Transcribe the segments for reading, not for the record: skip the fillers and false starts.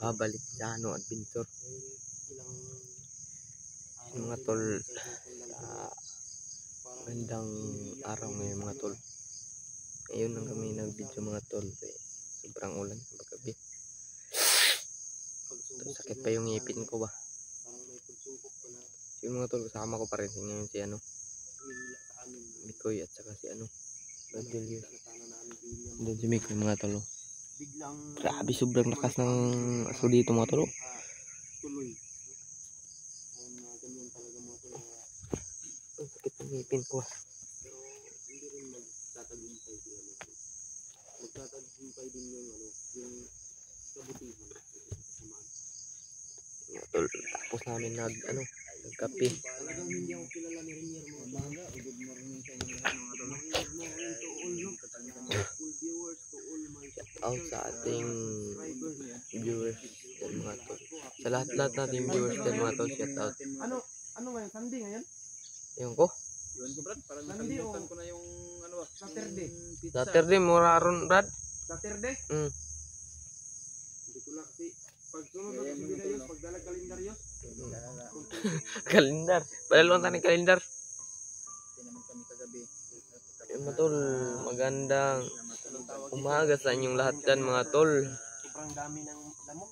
babalik sa adventure. Mga tol, gandang araw ngayon mga tol. Ngayon lang kami nag-video mga tol. Sobrang ulan paggabi. Sakit pa yung ngipin ko ba. Yung mga tol, kasama ko pa rin ngayon si Mikoy at saka si Doon si Mikoy mga tol. Grabe, sobrang lakas ng aso dito mga tol. Ang sakit ng ngipin ko. Magtatagumpay din yung kabutihan. Mga tol, tapos namin nagkape. Talagang hindi ako kilala ni Renier mga baga. Good morning sa inyo lahat mga tol. Good morning to all full viewers, to all my shout out sa ating viewers din mga tol. Sa lahat nating viewers din mga tol, shout out. Ano ngayon? Sunday ngayon? Yung ko? Yun ko Brad, parang nakalimutan ko na yung Saturday. Saturday, mura ron Brad? Saturday? Hindi ko lang kasi pagsunod na si Bidayos, pagdala kalendar yun. Kalendar? Padalawang tanig kalendar? Hindi naman kami kagabi. Yung mga tol, magandang umaga sa inyong lahat dyan mga tol. Sobrang dami ng lamok.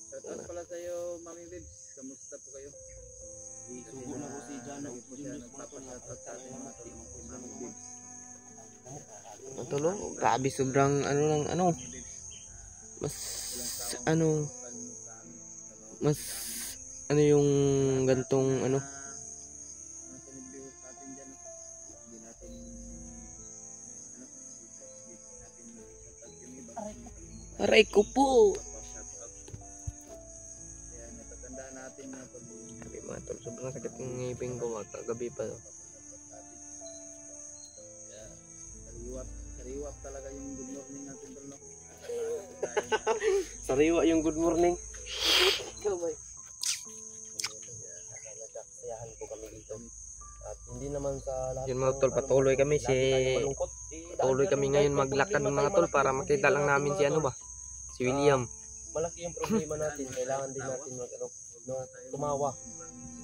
Shout out pala sa'yo, Mami Bibs. Kamusta po kayo? Sugo na ko si Jano. Nagpapashoutout sa atin mga tol. Mami Bibs. Ang tol, grabe sobrang mas yung gantong aray ko po. Yan, natatandaan natin na pag mga tol, sobrang sakit ng ngipin ko kagabi pa. Sariwa talaga yung good morning natin tol, no? Sariwa yung good morning. Kamay. Nagkakasayahan po kami dito. At hindi naman sa lahat. Yun mga tol, patuloy kami ngayon maglakad mga tol para makita lang namin si si William. Malaki yung problema natin. Kailangan din natin tumawa.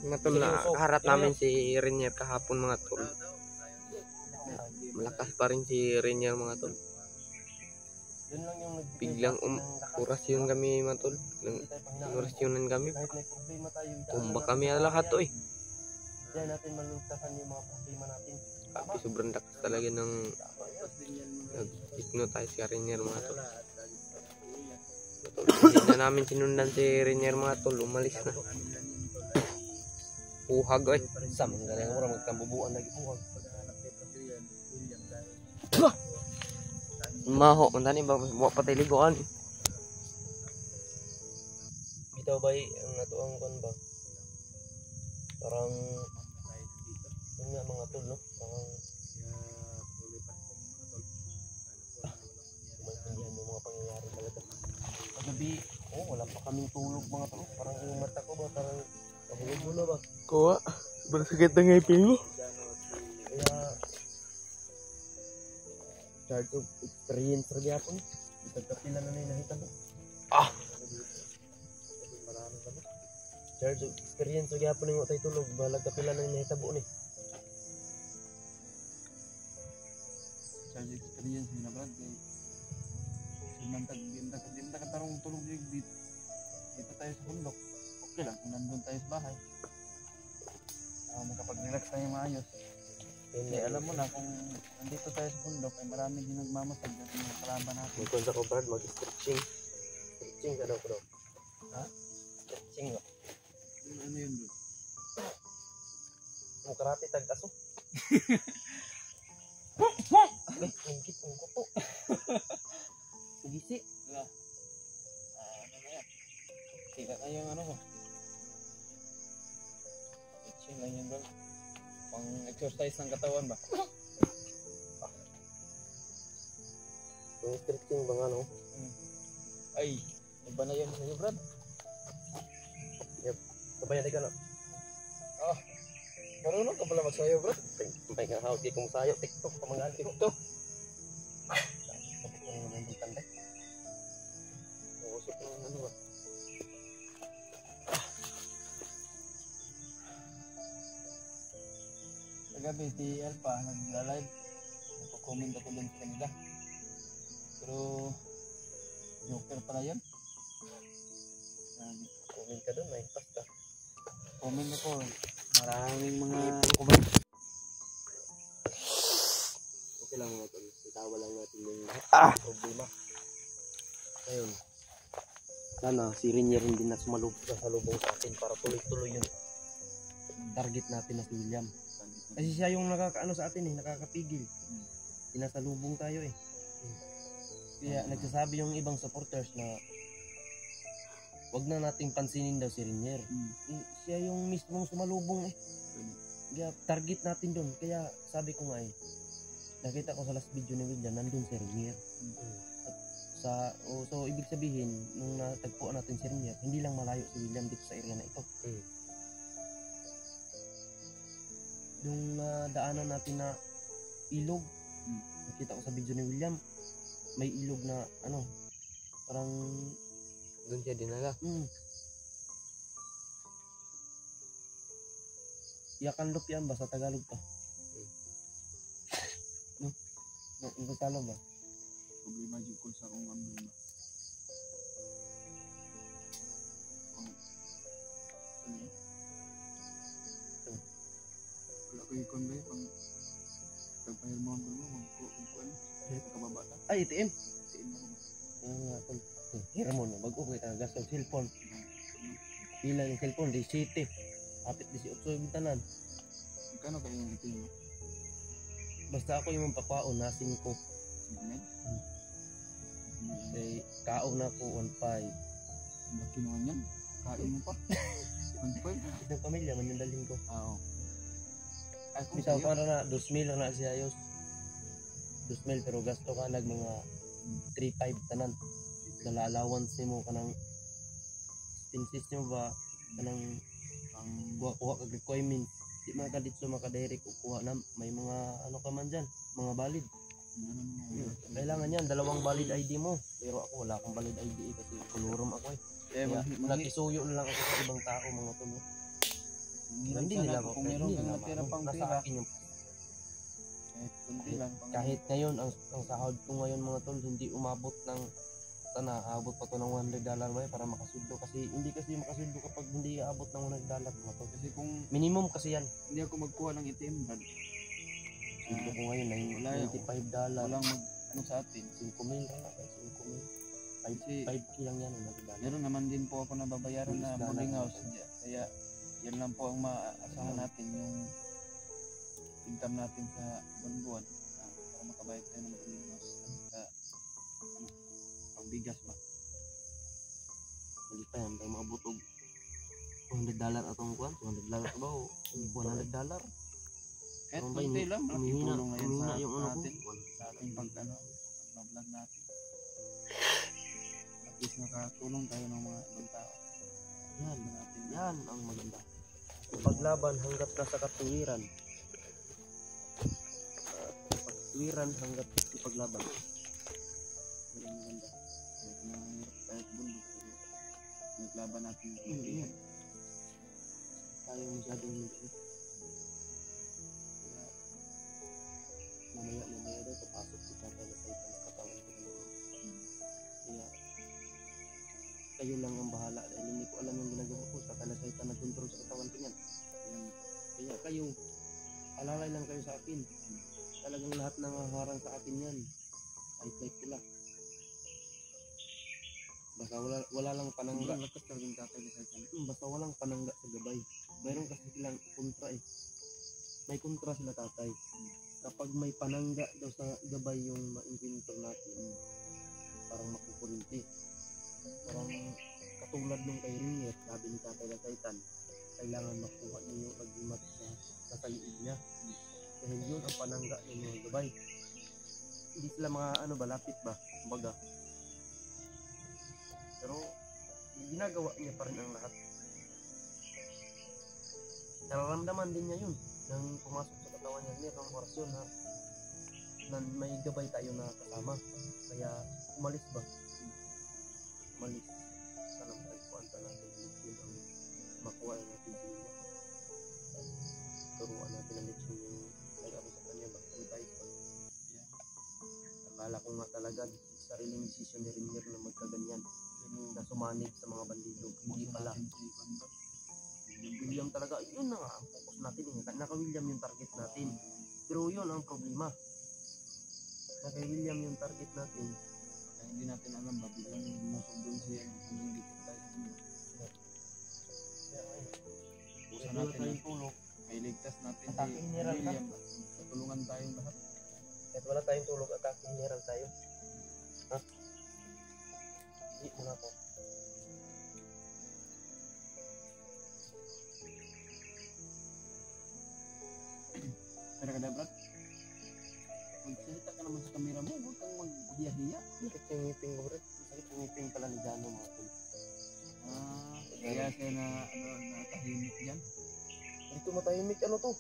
Mga tol, nakaharap namin si Renier kahapon mga tol. Malakas pa rin si Renier mga tol. Biglang orasyon kami mga tol. Orasyonan kami. Tumba kami lahat to Diyan natin malugtasan yung mga problema natin. Sobrang lakas talaga ng nag-hypnotize si Renier mga tol. Hindi na namin sinundan si Renier mga tol. Umalis na. Puhag Samang galing mo magtambubuan lagi puhag. Maho, mandani ba buwa patay liguan. Bitaw ba ang atuang kon ba? Parang yun nga mga tol, no? Parang maintindihan yung mga pangyayari talaga. Paggabi, wala pa kaming tulog mga tol. Parang yung mata ko ba, parang nahulog mo na ba? Kuha, sobrang sakit na ngipin mo. Kaya charge of experience lagi ako ni. Itagkapila na nakita mo. Charge of experience lagi ako ni tay tulog. Balag kapila na nakita mo ni. Charge of experience na Brad kay simantag dinta katarong tulog dito. Dito tayo sa bundok. Okay lang kung nandun tayo sa bahay. Makapag-relax tayo maayos. Hindi, alam mo na kung nandito tayo sa bundok ay marami din nagmamasag at mga kalaban natin. May konsa ko Brad, mag-stretching. Stretching ka daw bro. Ha? Stretching no? Ano yun bro? Ang karate tag-aso. Nagkit ang kuto. Sigisi. Ano na yan? Sila na yung mo. Stretching lang yun bro. Pang-exercise ng katawan ba? Yung stretching ba nga, no? Ay, iba na yun sa'yo, Brad. Yep. Kabayan ka, no? Marunong ka pala magsayo, Brad. May nga hawag di kong sayo. TikTok, pamangaan TikTok. Kapit mo naman yung tanda. Uusap ng ba? kagabi si Alpha nagla-live. Nagko-comment ako dun sa kanila. Pero joker pala yan. Comment ka doon, may pasta. Comment ako. Maraming mga Okay lang mga tol. Itawa lang natin yung problema. Ngayon, sana si Rinier hindi na sumalubong sa atin para tuloy-tuloy yun. Target natin na si William. Kasi siya yung nakakaano sa atin nakakapigil. Sinasalubong tayo Kaya nagsasabi yung ibang supporters na wag na nating pansinin daw si Rinier. Siya yung mismong sumalubong Kaya target natin doon. Kaya sabi ko nga nakita ko sa last video ni William, nandun si Rinier. So ibig sabihin, nung natagpuan natin si Rinier, hindi lang malayo si William dito sa area na ito. Yung daanan natin na ilog, nakita ko sa video ni William, may ilog na parang doon siya dinala. Yakanlop yan ba sa Tagalog to? Ang Tagalog ba? problema dyan ko sa kung ano ba. Wala ko yung konday pang pagpahirmahan ko naman magkukuan kababa na. Ay, ATM. ATM ako ba? Oo nga tol. Hira mo na, mag-ukay ka gas ng cellphone. Pila yung cellphone, di city. Kapit 18 yung tanan. Kano kayo yung ATM mo? Basta ako yung papaon na 5. Kay kaon na ko 1.5. Laki naman yan. Kain mo pa. 1.5. Itong pamilya man yung dalhin ko. Oo. Ay kung Bitaw sa'yo. pa na 2,000 na siya ayos. 2,000 pero gasto ka nag mga 3.5 tanan. Dala allowance mo kanang expenses mo ba kanang ang kuha kag requirements. Di makaditso makadirect o kuha na may mga ka man dyan, mga valid. Kailangan yan, 2 valid ID mo. Pero ako wala akong valid ID kasi kulurum ako Kaya nakisuyo na lang ako sa ibang tao mga tulo. Hindi nila ako. Kung meron kang natira pang nasa pera. akin yung Kunti lang. kahit ngayon ang sahod ko ngayon mga tol hindi umabot ng sana aabot pa to ng $100 ba para makasweldo kasi hindi kasi makasweldo kapag hindi aabot ng $100 mga tol. Kasi kung Minimum kasi yan. hindi ako magkuha ng ATM brad. Sweldo ko ngayon ay $95. Walang ano sa atin. 5,000 lang ako, 5,000. 5K lang yan ang $100. Meron naman din po ako nababayaran na boarding house. Kaya yan lang po ang maaasahan natin yung income natin sa buwan-buwan para makabayad tayo ng boarding house at pangbigas ba. Hindi pa yan, tayo maabot og $200 atong kuwan, $200 ba o $100? Kahit Ano ba kunti lang, malaking tulong ngayon sa yung ano ko. atin, sa ating pag-vlog natin. At least nakatulong tayo ng mga ibang tao. Yan ang maganda. Paglaban hanggat nasa katuwiran. Pagtuwiran hanggat ipaglaban. Yan ang maganda. Kahit mahirap kahit bundok, pero naglaban natin yung kaibigan. Tayo masyadong mamaya daw papasok si Tatay na sa itang katawan ko kaya kayo lang ang bahala dahil hindi ko alam yung ginagawa ko sa kalasaitan na control sa katawan ko yan. Kaya kayo alalay lang kayo sa akin, talagang lahat ng harang sa akin yan ay flight ko lang basta wala lang panangga. Lakas talagang Tatay na sa atin. Basta walang panangga sa gabay. Mayroon kasi silang kontra may kontra sila Tatay. Kapag may panangga daw sa gabay yung ma-inventor natin, parang makukurinti. Parang katulad nung kay Rinier, sabi ni Tatay na Titan, kailangan makuha niyo yung agimat na nasa liig niya. Dahil yun ang panangga ng mga gabay. Hindi sila mga balapit ba, kumbaga. Pero ginagawa niya pa rin ang lahat. Nararamdaman din niya yun nang pumasok sa katawan niya. Mayroong orasyon na may gabay tayo na kasama. Kaya umalis ba? Umalis. Sana magpuanta natin yun ang makuha natin din. Turuan natin ang leksyon yung Akala ko nga talaga sariling desisyon ni Renier na magkaganyan. Na sumanib sa mga bandido. Hindi pala. William talaga, yun na nga ang focus natin. Naka-William yung target natin. Pero yun ang problema. Naka-William yung target natin. Kaya hindi natin alam ba, biglang lumusog doon siya kung hindi ko tayo sa mundo. Usa Wala natin tayong tulog. may ligtas natin Atake si general ka? William. Tutulungan tayong lahat. Kahit wala tayong tulog, atake general tayo. Ha? Hindi mo na ako. Pero kada Brad, magsalita ka naman sa kamera mo, huwag kang maghiya-hiya. Sakit yung ngipin ko, Brad. Sakit yung ngipin pala ni Jano, mga tol. Kaya siya na, natahimik dyan. Dito matahimik, ano to?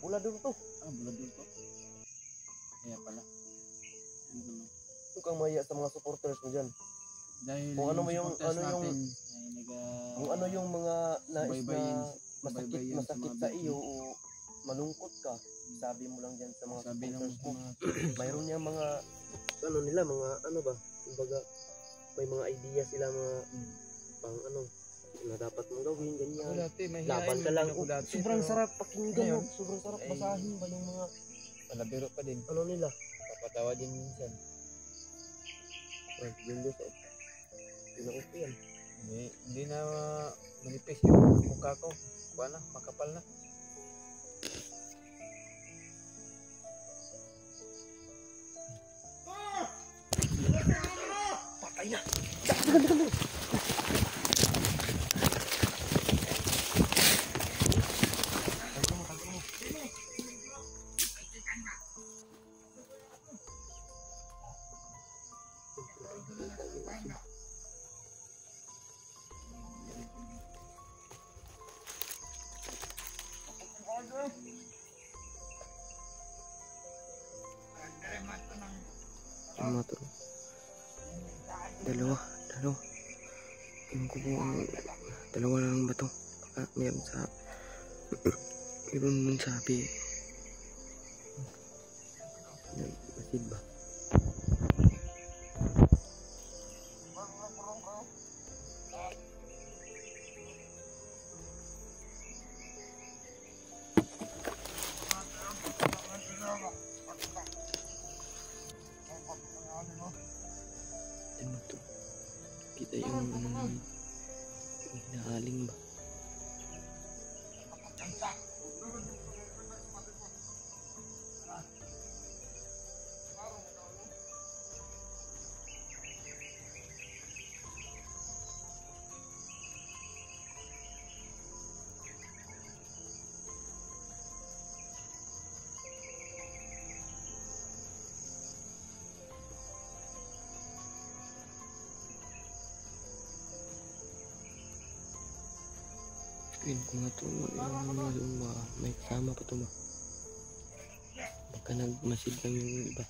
Bulador to. Bulador to. Kaya pala. Huwag kang mahiya sa mga supporters mo dyan. Dahil Kung ano mo yung, supporters ano yung, natin ay kung ano yung mga nais na subaybayin sa masakit mga sa video. iyo o malungkot ka, sabi mo lang dyan sa mga Sabi lang supporters sa mo. mga Mayroon niyang mga, ano nila, mga, ano ba, kumbaga, may mga idea sila, mga, pang ano, na dapat mong gawin, ganyan. dati, Laban ka lang. ako dati. Sobrang sarap pakinggan, Ngayon, no? Sobrang sarap ay, basahin ba yung mga, Palabiro pa din. ano nila. Papatawa din minsan. Ay, Julius, oh. Pinakot ko yan. Hindi na manipis yung mukha ko. Wala, makapal na. Patay na! Ano to? Dalawa. Tingin ko po dalawa lang ba to? Baka mayroon sa mayroon sabi. Masid ba? Ano to? Kita yung hinaaling ba? Yun ko nga to, may kasama pa to ba? Baka nagmasid lang yung iba.